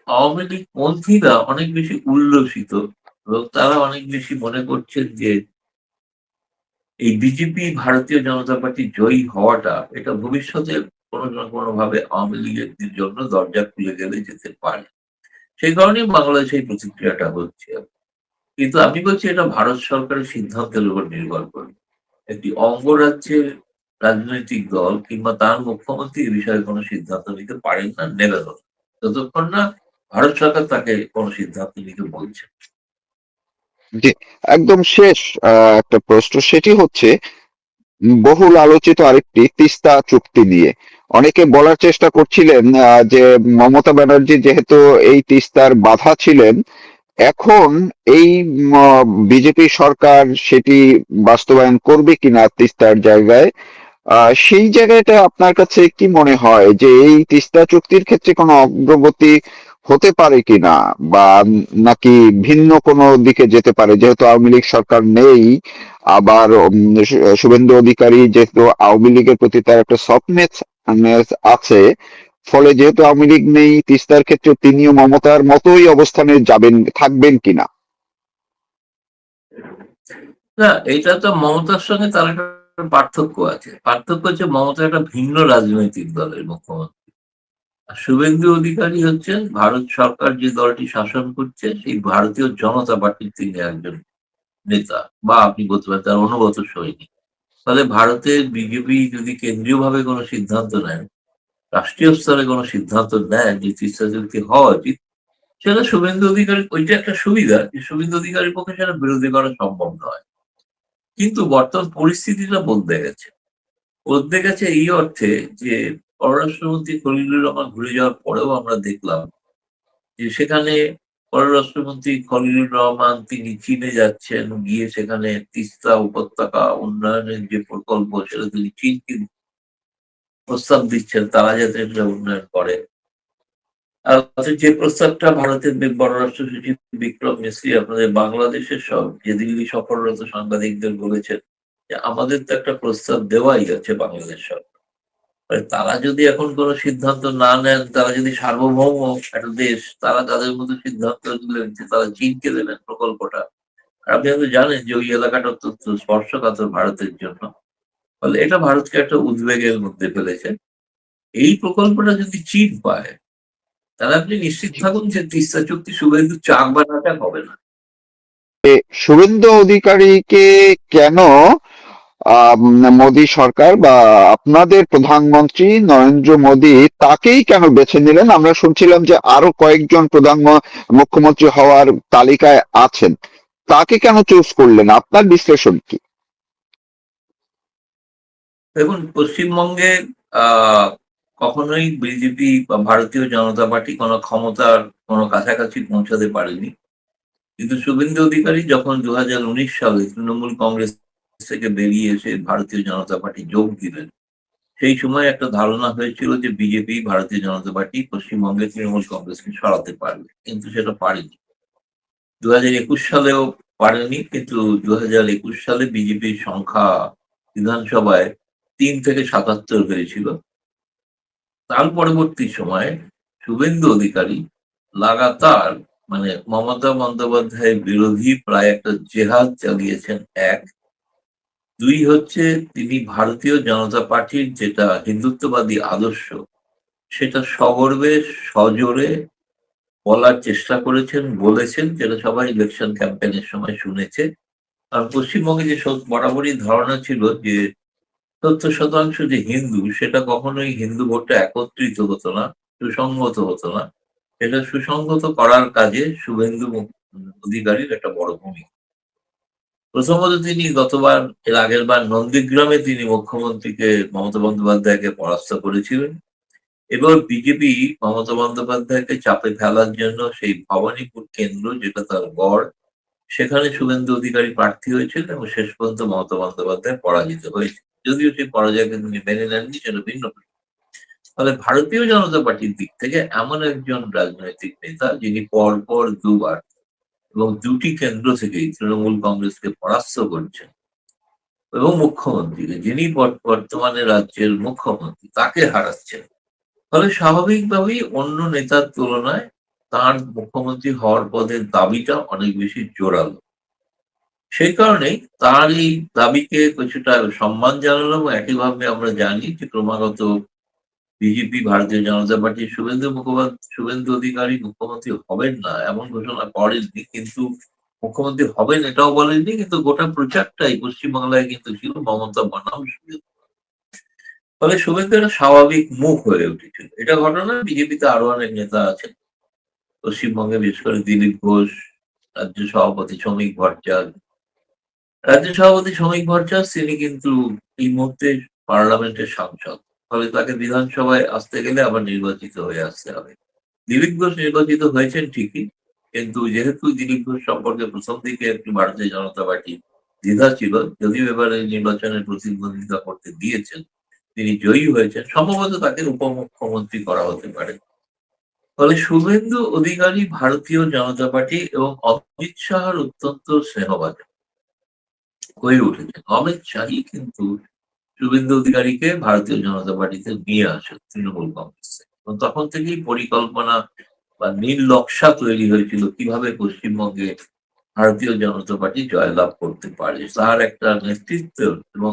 আওয়ামী লীগ পন্থীরা অনেক বেশি উল্লসিত এবং তারা অনেক বেশি মনে করছেন যে এই বিজেপি ভারতীয় জনতা পার্টি জয়ী হওয়াটা এটা ভবিষ্যতে কোনো না কোনোভাবে আওয়ামী লীগের জন্য দরজা খুলে গেলে যেতে পারে। সেই কারণেই বাংলাদেশে এই প্রতিক্রিয়াটা হচ্ছে। কিন্তু আমি বলছি এটা ভারত সরকারের সিদ্ধান্তের উপর নির্ভর করে। একটি অঙ্গরাজ্যের রাজনৈতিক দল কিংবা তার মুখ্যমন্ত্রী এ বিষয়ে কোনো সিদ্ধান্ত নিতে পারেন না, নেবেন না। যতক্ষণ না ভারত সরকার তাকে কোনো সিদ্ধান্ত নিতে বলছে। জি, একদম শেষ একটা প্রশ্ন, সেটি হচ্ছে বহুল আলোচিত আরেকটি তিস্তা চুক্তি নিয়ে অনেকে বলার চেষ্টা করছিলেন যে মমতা ব্যানার্জি যেহেতু এই তিস্তার বাধা ছিলেন, এখন এই বিজেপি সরকার সেটি বাস্তবায়ন করবে কিনা তিস্তার জায়গায়, সেই জায়গাটা আপনার কাছে কি মনে হয় যে এই তিস্তা চুক্তির ক্ষেত্রে কোনো অগ্রগতি হতে পারে কিনা, বা নাকি ভিন্ন কোনো দিকে যেতে পারে? যেহেতু আওয়ামী লীগ সরকার নেই, আবার শুভেন্দু অধিকারী যেহেতু আওয়ামী লীগের প্রতি তার একটা সফটনেস আছে, ফলে যেহেতু আওয়ামী লীগ নেই, তিস্তার ক্ষেত্রে তিনিও মমতার মতোই অবস্থানে যাবেন, থাকবেন কিনা? না, এটা তো মমতার সঙ্গে তার একটা পার্থক্য আছে। পার্থক্য হচ্ছে মমতা একটা ভিন্ন রাজনৈতিক দলের মুখ্যমন্ত্রী। আর শুভেন্দু অধিকারী হচ্ছেন ভারত সরকার যে দলটি শাসন করছে সেই ভারতীয় জনতা পার্টির তিনি একজন নেতা, বা আপনি বলতে পারেন তার অনুগত সৈনিক। ফলে ভারতের বিজেপি যদি কেন্দ্রীয়ভাবে কোনো সিদ্ধান্ত নেন, রাষ্ট্রীয় স্তরে কোনো সিদ্ধান্ত নেন যে তিস্তা চুক্তি হওয়া উচিত, সেটা শুভেন্দু অধিকারী, ওইটা একটা সুবিধা যে শুভেন্দু অধিকারীর পক্ষে সেটা বিরোধী করা সম্ভব নয়। কিন্তু বর্তমান পরিস্থিতিটা বদলে গেছে। বদলে গেছে এই অর্থে যে পররাষ্ট্রমন্ত্রী খলিলুর রহমান ঘুরে যাওয়ার পরেও আমরা দেখলাম যে সেখানে পররাষ্ট্রমন্ত্রী খলিলুর রহমান তিনি চীনে যাচ্ছেন, গিয়ে সেখানে তিস্তা উপত্যকা উন্নয়নের যে প্রকল্প সেটা তিনি চীনকে প্রস্তাব দিচ্ছেন তারা যাতে এটা উন্নয়ন করে। আর যে প্রস্তাবটা ভারতের পররাষ্ট্র সচিব বিক্রম মিশ্রি আপনাদের বাংলাদেশের সব যে দিল্লি সফররত সাংবাদিকদের বলেছেন যে আমাদের তো একটা প্রস্তাব দেওয়াই আছে বাংলাদেশ সরকার। মানে তারা যদি এখন কোনো সিদ্ধান্ত না নেন, তারা যদি সার্বভৌম একটা দেশ, তারা তাদের মতো সিদ্ধান্ত নিলেন যে তারা চীনকে দেবেন প্রকল্পটা। আর আপনি হয়তো জানেন যে ওই এলাকাটা অত্যন্ত স্পর্শকাতর ভারতের জন্য। ফলে এটা ভারতকে একটা উদ্বেগের মধ্যে ফেলেছে। এই প্রকল্পটা যদি চীন পায়, তাহলে আপনি নিশ্চিত থাকুন যে তিস্তা চুক্তি শুধু চাক বা না চাক হবে না। শুভেন্দু অধিকারীকে কেন মোদী সরকার বা আপনাদের প্রধানমন্ত্রী নরেন্দ্র মোদী তাকেই কেন বেছে নিলেন? আমরা শুনছিলাম যে আরো কয়েকজন মুখ্যমন্ত্রী হওয়ার তালিকায় আছেন, তাকে কেন চুজ করলেন? আপনার বিশ্লেষণ কি? দেখুন, পশ্চিমবঙ্গে আহ কখনোই বিজেপি বা ভারতীয় জনতা পার্টি কোনো ক্ষমতার কোনো কাছাকাছি পৌঁছাতে পারেনি। কিন্তু শুভেন্দু অধিকারী যখন 2019 সালে তৃণমূল কংগ্রেস থেকে বেরিয়ে এসে ভারতীয় জনতা পার্টি যোগ দিলেন, সেই সময় একটা ধারণা হয়েছিল যে বিজেপি ভারতীয় জনতা পার্টি পশ্চিমবঙ্গে তৃণমূল কংগ্রেসকে সরাতে পারবে, কিন্তু সেটা পারেনি। 2021 সালেও পারেনি, কিন্তু 2021 সালে বিজেপির সংখ্যা বিধানসভায় 3 থেকে 77 হয়েছিল। তার পরবর্তী সময়ে শুভেন্দু অধিকারী লাগাতার, মানে মমতা বন্দ্যোপাধ্যায়ের বিরোধী প্রায় একটা জেহাদ চালিয়েছেন। এক, দুই হচ্ছে তিনি ভারতীয় জনতা পার্টির যেটা হিন্দুত্ববাদী আদর্শ সেটা সগর্বে সজোরে বলার চেষ্টা করেছেন, বলেছেন, যেটা সবাই ইলেকশন ক্যাম্পেইনের সময় শুনেছে। কারণ পশ্চিমবঙ্গে যে বরাবরই ধারণা ছিল যে 70% যে হিন্দু সেটা কখনোই হিন্দু ভোটটা একত্রিত হতো না, সুসংহত হতো না। এটা সুসংহত করার কাজে শুভেন্দু অধিকারীর একটা বড় ভূমিকা। প্রথমত তিনি গতবার, এর আগের বার নন্দীগ্রামে তিনি মুখ্যমন্ত্রীকে মমতা বন্দ্যোপাধ্যায়কে পরাস্ত করেছিলেন। এবার বিজেপি মমতা বন্দ্যোপাধ্যায়কে চাপে ফেলার জন্য সেই ভবানীপুর কেন্দ্র যেটা তার গড়, সেখানে শুভেন্দু অধিকারী প্রার্থী হয়েছিলেন এবং শেষ পর্যন্ত মমতা বন্দ্যোপাধ্যায় পরাজিত হয়েছে। যদিও সেই পরাজয়কে তিনি মেনে নেননি, সেটা ভিন্ন বিষয়। ফলে ভারতীয় জনতা পার্টির দিক থেকে এমন একজন রাজনৈতিক নেতা যিনি পরপর দুবার এবং দুটি কেন্দ্র থেকেই তৃণমূল কংগ্রেসকে পরাস্ত করছেন, এবং মুখ্যমন্ত্রীকে যিনি বর্তমানে রাজ্যের মুখ্যমন্ত্রী তাকে হারাচ্ছেন, ফলে স্বাভাবিকভাবেই অন্য নেতার তুলনায় তার মুখ্যমন্ত্রী হওয়ার পদের দাবিটা অনেক বেশি জোরালো। সেই কারণেই তার এই দাবিকে কিছুটা সম্মান জানানো, এবং একইভাবে আমরা জানি যে ক্রমাগত বিজেপি, ভারতীয় জনতা পার্টির শুভেন্দু অধিকারী মুখ্যমন্ত্রী হবেন না এমন ঘোষণা করেননি, কিন্তু মুখ্যমন্ত্রী হবেন এটাও বলেননি, কিন্তু গোটা প্রচারটাই পশ্চিমবাংলায় কিন্তু ছিল মমতা বনাম শুভেন্দু। ফলে শুভেন্দু একটা স্বাভাবিক মুখ হয়ে উঠেছিল। এটা ঘটনা, বিজেপিতে আরো অনেক নেতা আছেন পশ্চিমবঙ্গে, বিশেষ করে দিলীপ ঘোষ, রাজ্য সভাপতি শ্রমিক ভট্টাচার্য। তিনি কিন্তু এই মুহূর্তে পার্লামেন্টের সাংসদ। ফলে তাকে বিধানসভায় আসতে গেলে আবার নির্বাচিত হয়ে আসতে হবে। দিলীপ ঘোষ নির্বাচিত হয়েছেন ঠিকই, কিন্তু যেহেতু দিলীপ ঘোষ সম্পর্কে প্রথম দিকে একটু ভারতীয় জনতা পার্টি দ্বিধা ছিল, যদিও এবারে নির্বাচনে প্রতিদ্বন্দ্বিতা করতে দিয়েছেন, তিনি জয়ী হয়েছেন, সম্ভবত তাকে উপমুখ্যমন্ত্রী করা হতে পারে। ফলে শুভেন্দু অধিকারী ভারতীয় জনতা পার্টি এবং অমিত শাহর অত্যন্ত স্নেহভাজন হয়ে উঠেছেন। অমিত শাহই কিন্তু শুভেন্দু অধিকারীকে ভারতীয় জনতা পার্টিতে নিয়ে আসেন তৃণমূল কংগ্রেসে, এবং তখন থেকেই পরিকল্পনা বা নীল নকশা তৈরি হয়েছিল কিভাবে পশ্চিমবঙ্গে ভারতীয় জনতা পার্টি জয়লাভ করতে পারে। তার একটা নেতৃত্ব এবং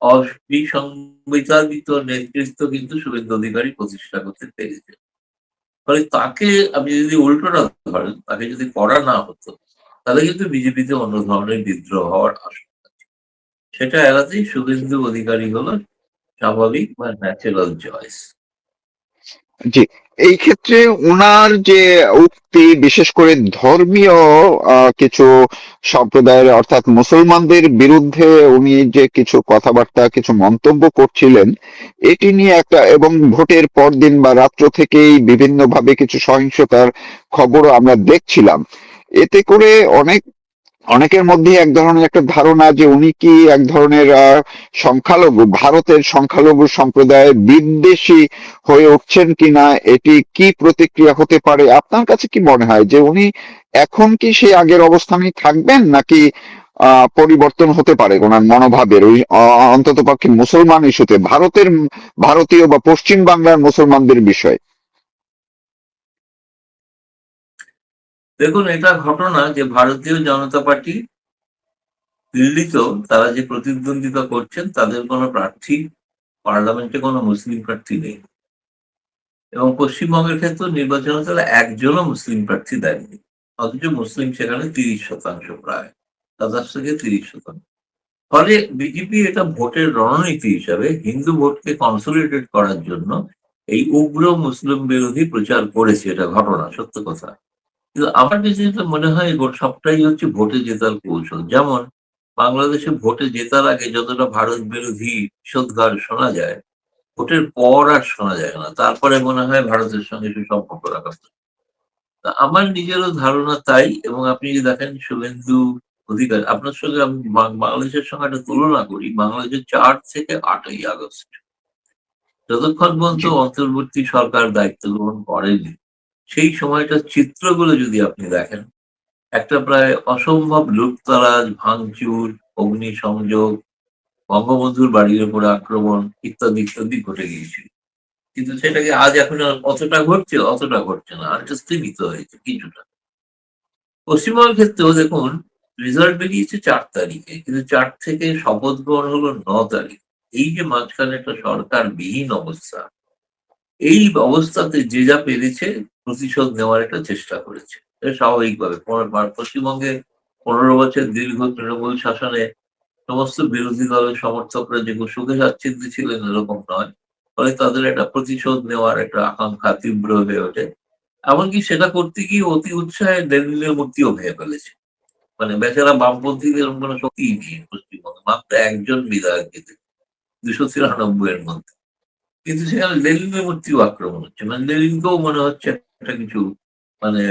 অবিসংবিতাদিত নেতৃত্ব কিন্তু শুভেন্দু অধিকারী প্রতিষ্ঠা করতে পেরেছে। ফলে তাকে আপনি যদি উল্টোটা ধরেন, তাকে যদি করা না হতো, তাহলে কিন্তু বিজেপিতে অন্য ধরনের বিদ্রোহ হওয়ার আশঙ্কা। সেটা এড়াতেই শুভেন্দু অধিকারী হলো স্বাভাবিক বা ন্যাচারাল চয়েস। জি, এই ক্ষেত্রে উনার যে উক্তি, বিশেষ করে ধর্মীয় কিছু সম্প্রদায়ের অর্থাৎ মুসলমানদের বিরুদ্ধে উনি যে কিছু কথাবার্তা, কিছু মন্তব্য করছিলেন, এটি নিয়ে একটা, এবং ভোটের পরদিন বা রাত্র থেকেই বিভিন্নভাবে কিছু সহিংসতার খবরও আমরা দেখছিলাম। এতে করে অনেকের মধ্যে এক ধরনের একটা ধারণা যে উনি কি এক ধরনের সংখ্যালঘু, ভারতের সংখ্যালঘু সম্প্রদায়ের বিদ্বেষী হয়ে উঠছেন কিনা, এটি কি প্রতিক্রিয়া হতে পারে? আপনার কাছে কি মনে হয় যে উনি এখন কি সেই আগের অবস্থানেই থাকবেন, নাকি পরিবর্তন হতে পারে ওনার মনোভাবের, ওই অন্তত পক্ষে মুসলমান ইস্যুতে, ভারতীয় বা পশ্চিম বাংলার মুসলমানদের বিষয়? দেখুন, এটা ঘটনা যে ভারতীয় জনতা পার্টি দিল্লিতেও তারা যে প্রতিদ্বন্দ্বিতা করছেন, তাদের কোনো প্রার্থী, পার্লামেন্টে কোনো মুসলিম প্রার্থী নেই, এবং পশ্চিমবঙ্গের ক্ষেত্রে নির্বাচনে তারা একজনও মুসলিম প্রার্থী দেননি। অথচ মুসলিম সেখানে 30% প্রায়, 27 থেকে 30%। ফলে বিজেপি এটা ভোটের রণনীতি হিসাবে হিন্দু ভোটকে কনসোলিডেট করার জন্য এই উগ্র মুসলিম বিরোধী প্রচার করেছে। এটা ঘটনা, সত্য কথা। কিন্তু আমার কাছে যেটা মনে হয় সবটাই হচ্ছে ভোটে জেতার কৌশল। যেমন বাংলাদেশে ভোটে জেতার আগে যতটা ভারত বিরোধী বিষোদ্গার শোনা যায়, ভোটের পর আর শোনা যায় না। তারপরে মনে হয় ভারতের সঙ্গে সুসম্পর্ক রাখা উচিত। তা আমার নিজেরও ধারণা তাই, এবং আপনি যদি দেখেন শুভেন্দু অধিকার, আপনার সঙ্গে আমি বাংলাদেশের সঙ্গে একটা তুলনা করি। বাংলাদেশের 4 থেকে 8ই আগস্ট, যতক্ষণ পর্যন্ত জি, অন্তর্বর্তী সরকার দায়িত্ব গ্রহণ করেনি, সেই সময়টার চিত্রগুলো যদি আপনি দেখেন, একটা প্রায় অসম্ভব লুটতরাজ, ভাঙচুর, অগ্নিসংযোগ, বঙ্গবন্ধুর বাড়ির উপরে আক্রমণ ইত্যাদি ইত্যাদি ঘটে গিয়েছিল। কিন্তু সেটাকে আজ এখন আর অতটা ঘটছে না, আর একটু স্তীমিত হয়েছে কিছুটা। পশ্চিমবঙ্গের ক্ষেত্রেও দেখুন, রেজাল্ট বেরিয়েছে 4 তারিখে, কিন্তু 4 থেকে শপথ গ্রহণ হলো 9 তারিখ। এই যে মাঝখানে একটা সরকারবিহীন অবস্থা, এই অবস্থাতে যে যা পেরেছে প্রতিশোধ নেওয়ার একটা চেষ্টা করেছে। এটা স্বাভাবিকভাবে পশ্চিমবঙ্গে 15 বছর দীর্ঘ তৃণমূল শাসনে সমস্ত বিরোধী দলের সমর্থকরা যে সুখে স্বাচ্ছন্দ্যে ছিলেন এরকম নয়। ফলে তাদের একটা প্রতিশোধ নেওয়ার একটা আকাঙ্ক্ষা তীব্র হয়ে ওঠে। এমনকি সেটা করতে গিয়ে অতি উৎসাহে লেনিনের মূর্তিও ভেঙে ফেলেছে। মানে বেচারা বামপন্থীদের এরকম কোনো শক্তিই নেই পশ্চিমবঙ্গে, মাত্র একজন বিধায়ক জিতে 293 এর মধ্যে। কিন্তু সেখানে লেনিনের মূর্তিও আক্রমণ হচ্ছে, মানে লেনিনকেও মনে হচ্ছে একটা কিছু, মানে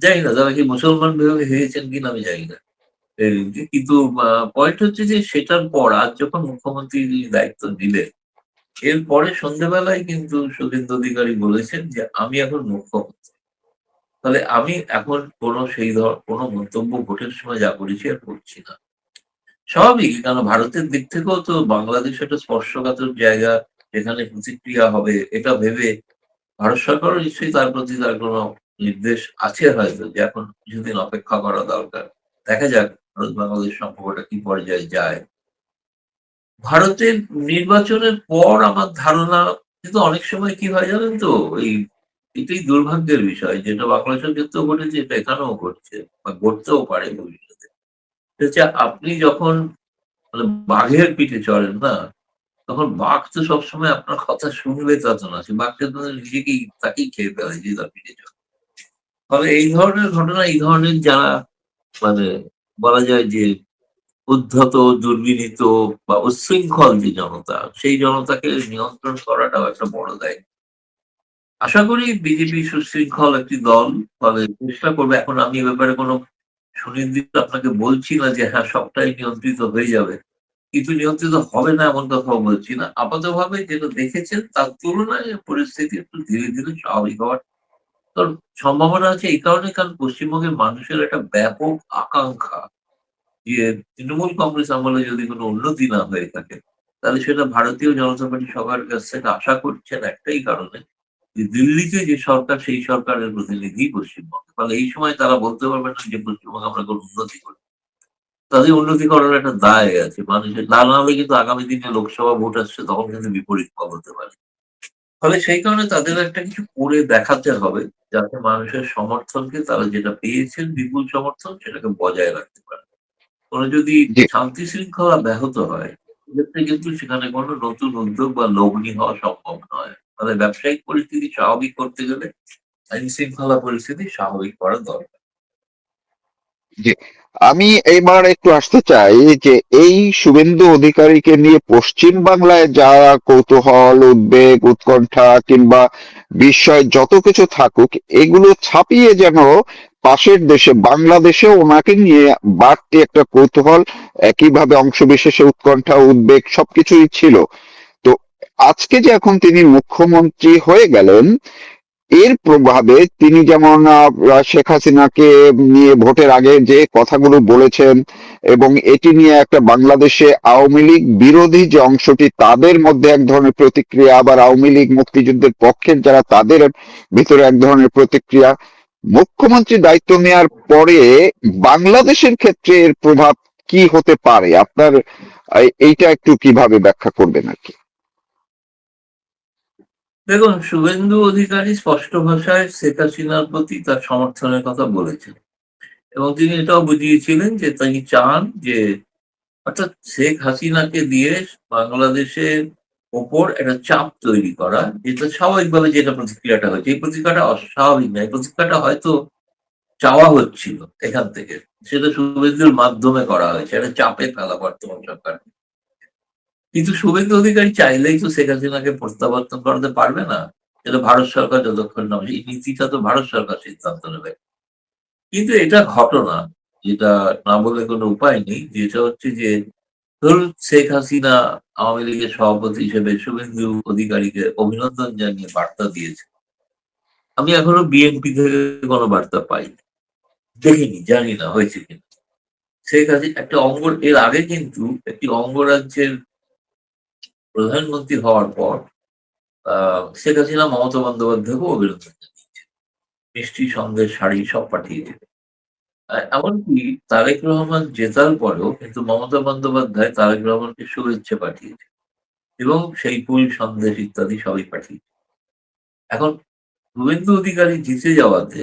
জানি না তারা কি মুসলমান বিভাগে হেরেছেন কিনা আমি জানি না লেনিনকে। কিন্তু পয়েন্ট হচ্ছে যে সেটার পর আজ যখন মুখ্যমন্ত্রী যিনি দায়িত্ব নিলেন, এরপরে সন্ধ্যেবেলায় কিন্তু শুভেন্দু অধিকারী বলেছেন যে আমি এখন মুখ্যমন্ত্রী। তাহলে আমি এখন কোনো মন্তব্য ভোটের সময় যা করেছি আর করছি না। স্বাভাবিক, কারণ ভারতের দিক থেকেও তো বাংলাদেশ একটা স্পর্শকাতর জায়গা, যেখানে প্রতিক্রিয়া হবে এটা ভেবে ভারত সরকারও নিশ্চয়ই তার প্রতি তার কোনো নির্দেশ আছে হয়তো যে এখন কিছুদিন অপেক্ষা করা দরকার। দেখা যাক ভারত বাংলাদেশ সম্পর্কটা কি পর্যায়ে যায়। ভারতের নির্বাচনের পর আমার ধারণা, কিন্তু অনেক সময় কি হয় জানেন তো? এই এটাই দুর্ভাগ্যের বিষয়, যেটা বাংলাদেশের ক্ষেত্রেও ঘটেছে, এটা এখানেও ঘটছে বা ঘটতেও পারে ভবিষ্যতে। সেটা হচ্ছে আপনি যখন মানে বাঘের পিঠে চড়েন না, তখন বাঘ তো সবসময় আপনার কথা শুনবে তা তো না। সে বাঘটা তো নিজেকেই তাকেই খেয়ে ফেলে যে তার পিঠে চড়ে। ফলে এই ধরনের ঘটনা, এই ধরনের যারা মানে বলা যায় যে উদ্ধত, দুর্বিনীত বা উচ্ছৃঙ্খল যে জনতা, সেই জনতাকে নিয়ন্ত্রণ করাটাও একটা বড় দায়িত্ব। আশা করি বিজেপি সুশৃঙ্খল একটি দল, ফলে চেষ্টা করবে। এখন আমি এ ব্যাপারে কোনো সুনির্দিষ্ট আপনাকে বলছি না যে হ্যাঁ, সবটাই নিয়ন্ত্রিত হয়ে যাবে। কিছু নিয়ন্ত্রিত হবে না এমন কথাও বলছি না। আপাতভাবে যেটা দেখেছেন তার তুলনায় পরিস্থিতি একটু ধীরে, ধীরে স্বাভাবিক হওয়ার তোর সম্ভাবনা আছে, এই কারণে কারণ পশ্চিমবঙ্গের মানুষের একটা ব্যাপক আকাঙ্ক্ষা যে তৃণমূল কংগ্রেস আমলে যদি কোনো উন্নতি না হয়ে থাকে, তাহলে সেটা ভারতীয় জনতা পার্টি সবার কাছ থেকে আশা করছেন একটাই কারণে, যে দিল্লিতে যে সরকার, সেই সরকারের প্রতিনিধি পশ্চিমবঙ্গে। ফলে এই সময় তারা বলতে পারবে না যে পশ্চিমবঙ্গে আমরা কোনো উন্নতি করি। তাদের উন্নতি করার একটা দায় আছে মানুষের। তা না হলে কিন্তু আগামী দিনে লোকসভা ভোট আসছে, তখন কিন্তু বিপরীত ফল হতে পারে। ফলে সেই কারণে তাদের একটা কিছু করে দেখাতে হবে, যাতে মানুষের সমর্থনকে, তারা যেটা পেয়েছেন বিপুল সমর্থন, সেটাকে বজায় রাখতে পারে। কোন যদি জি শান্তি শৃঙ্খলা ব্যাহত হয়, সেক্ষেত্রে কিন্তু সেখানে কোনো নতুন উদ্যোগ বা লগ্নি হওয়া সম্ভব নয়। ফলে ব্যবসায়িক পরিস্থিতি স্বাভাবিক করতে গেলে আইন শৃঙ্খলা পরিস্থিতি স্বাভাবিক করা দরকার। জি আমি এইবার একটু আসতে চাই যে এই শুভেন্দু অধিকারীকে নিয়ে পশ্চিম বাংলায় যা কৌতূহল, উদ্বেগ, উৎকণ্ঠা কিংবা বিস্ময় যত কিছু থাকুক, এগুলো ছাপিয়ে যেন পাশের দেশে বাংলাদেশে ওনাকে নিয়ে বাড়তি একটা কৌতূহল, একইভাবে অংশবিশেষে উৎকণ্ঠা, উদ্বেগ সবকিছুই ছিল। তো আজকে যে এখন তিনি মুখ্যমন্ত্রী হয়ে গেলেন, এর প্রভাবে তিনি যেমন শেখ হাসিনাকে নিয়ে ভোটের আগে যে কথাগুলো বলেছেন, এবং এটি নিয়ে একটা বাংলাদেশে আওয়ামী লীগ বিরোধী যে অংশটি তাদের মধ্যে এক ধরনের প্রতিক্রিয়া, আবার আওয়ামী লীগ মুক্তিযুদ্ধের পক্ষের যারা তাদের ভিতরে এক ধরনের প্রতিক্রিয়া, মুখ্যমন্ত্রী দায়িত্ব নেওয়ার পরে বাংলাদেশের ক্ষেত্রে এর প্রভাব কি হতে পারে আপনার, এইটা একটু কিভাবে ব্যাখ্যা করবেন আর কি? দেখুন, শুভেন্দু অধিকারী স্পষ্ট ভাষায় শেখ হাসিনার প্রতি তার সমর্থনের কথা বলেছেন, এবং তিনি এটাও বুঝিয়েছিলেন যে তিনি চান যে, অর্থাৎ শেখ হাসিনাকে দিয়ে বাংলাদেশের ওপর একটা চাপ তৈরি করা, যেটা স্বাভাবিকভাবে যেটা প্রতিক্রিয়াটা হয়েছে, এই প্রতিক্রিয়াটা অস্বাভাবিক না। এই প্রতিক্রিয়াটা হয়তো চাওয়া হচ্ছিল এখান থেকে। সেটা শুভেন্দুর মাধ্যমে করা হয়েছে, একটা চাপে ফেলা বর্তমান সরকার। কিন্তু শুভেন্দু অধিকারী চাইলেই তো শেখ হাসিনাকে প্রত্যাবর্তন করাতে পারবে না। এটা ভারত সরকার যতক্ষণ না, এই নীতিটা তো ভারত সরকার সিদ্ধান্ত নেবে। কিন্তু এটা ঘটনা, যেটা না বলে কোনো উপায় নেই, যেটা হচ্ছে যে ধরুন শেখ হাসিনা আওয়ামী লীগের সভাপতি হিসেবে শুভেন্দু অধিকারীকে অভিনন্দন জানিয়ে বার্তা দিয়েছে। আমি এখনো বিএনপি থেকে কোনো বার্তা পাইনি, দেখিনি, জানি না হয়েছে কিনা। শেখ হাসিনা একটা এর আগে কিন্তু একটি অঙ্গরাজ্যের প্রধানমন্ত্রী হওয়ার পর শেখ হাসিনা মমতা বন্দ্যোপাধ্যায়কেও অভিনন্দন জানিয়েছে। মিষ্টি, সন্দেশ, শাড়ি সব পাঠিয়েছে। এমনকি তারেক রহমান জেতার পরেও কিন্তু মমতা বন্দ্যোপাধ্যায় তারেক রহমানকে শুভেচ্ছা পাঠিয়েছে, এবং সেই ফুল, সন্দেশ ইত্যাদি সবই পাঠিয়েছে। এখন শুভেন্দু অধিকারী জিতে যাওয়াতে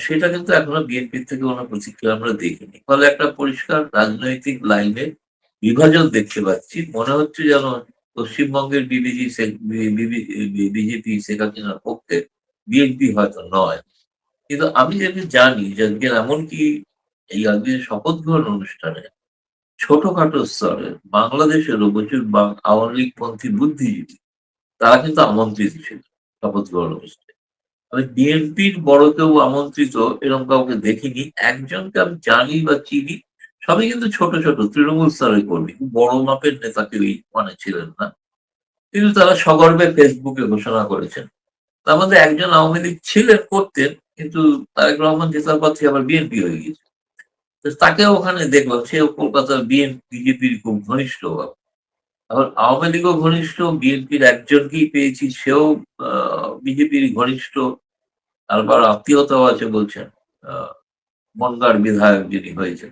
সেটা কিন্তু এখনো বিএনপির থেকে কোনো প্রতিক্রিয়া আমরা দেখিনি। ফলে একটা পরিষ্কার রাজনৈতিক লাইনে বিভাজন দেখতে পাচ্ছি। মনে হচ্ছে যেন পশ্চিমবঙ্গের বিজেপি শেখ হাসিনার পক্ষে, বিএনপি হয়তো নয়। কিন্তু আমি যেটা জানি যে আজকে এমনকি এই আজকে শপথ গ্রহণ অনুষ্ঠানে ছোটখাটো স্তরে বাংলাদেশেরও প্রচুর আওয়ামী লীগপন্থী বুদ্ধিজীবী, তারা কিন্তু আমন্ত্রিত ছিল শপথ গ্রহণ অনুষ্ঠানে। আমি বিএনপির বড় কেউ আমন্ত্রিত এরকম কাউকে দেখিনি। একজনকে আমি জানি বা চিনি, সবই কিন্তু ছোট, ছোট তৃণমূল স্তরের কর্মী। খুব বড় মাপের নেতা কেউই মানে ছিলেন না। কিন্তু তারা সগর্বে ফেসবুকে ঘোষণা করেছেন। তার মধ্যে একজন আওয়ামী লীগ ছিলেন, করতেন, কিন্তু তারেক রহমান জেতার পর থেকে আবার বিএনপি হয়ে গেছে। তো তাকেও ওখানে দেখলাম, সেও কলকাতার বিজেপির খুব ঘনিষ্ঠ। এখন আওয়ামী লীগও ঘনিষ্ঠ, বিএনপির একজনকেই পেয়েছি, সেও বিজেপির ঘনিষ্ঠ। আবার আত্মীয়তাও আছে বলছেন। বনগাঁর বিধায়ক যিনি হয়েছেন।